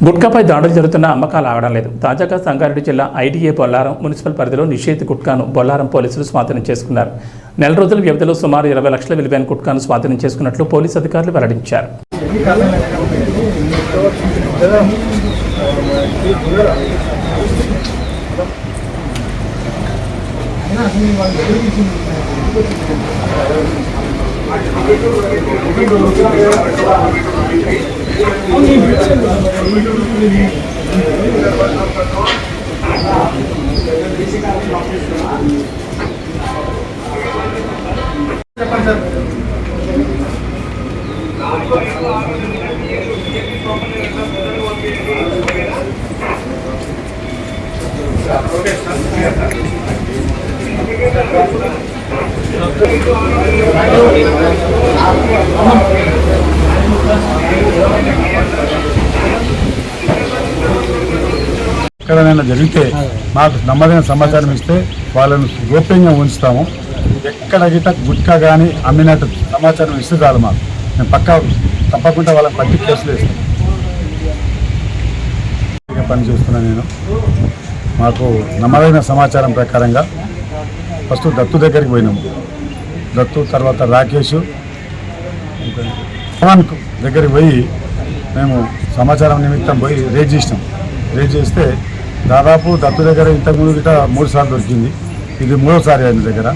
గుట్కాపై దాడులు జరుగుతున్న అమ్మకాలు ఆగడం లేదు. తాజాగా సంగారెడ్డి జిల్లా ఐటీఏ బొల్లారం మున్సిపల్ పరిధిలో నిషేధిత గుట్కాను బొల్లారం పోలీసులు స్వాధీనం చేసుకున్నారు. నెల రోజుల వ్యవధిలో సుమారు 20 లక్షల విలువైన గుట్కాను స్వాధీనం చేసుకున్నట్లు పోలీసు అధికారులు వెల్లడించారు. ఎక్కడైనా జరిగితే మాకు నమ్మదైన సమాచారం ఇస్తే వాళ్ళను గోప్యంగా ఉంచుతాము. ఎక్కడ గిట్ట గుట్కా కానీ అమ్మినట్టు సమాచారం ఇస్తే చాలు మాకు, మేము తప్పకుండా వాళ్ళని పట్టి కేసులు వేస్తాం. పని చేస్తున్నాను నేను. మాకు నమ్మదైన సమాచారం ప్రకారంగా ఫస్ట్ దత్తు దగ్గరికి పోయినాము. దత్తు తర్వాత రాకేష్ పవన్ దగ్గరికి పోయి మేము సమాచారం నిమిత్తం పోయి రేజ్ చేస్తే దాదాపు దత్తు దగ్గర ఇంతకుముందు గిట్ట 3 సార్లు దొరికింది. ఇది 3వ సారి ఆయన దగ్గర.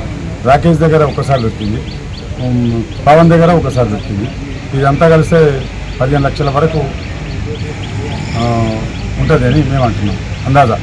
రాకేష్ దగ్గర ఒకసారి దొరికింది, పవన్ దగ్గర ఒకసారి దొరికింది. ఇదంతా కలిస్తే 15 లక్షల వరకు ఉంటుంది అని మేము అంటున్నాం అందాజా.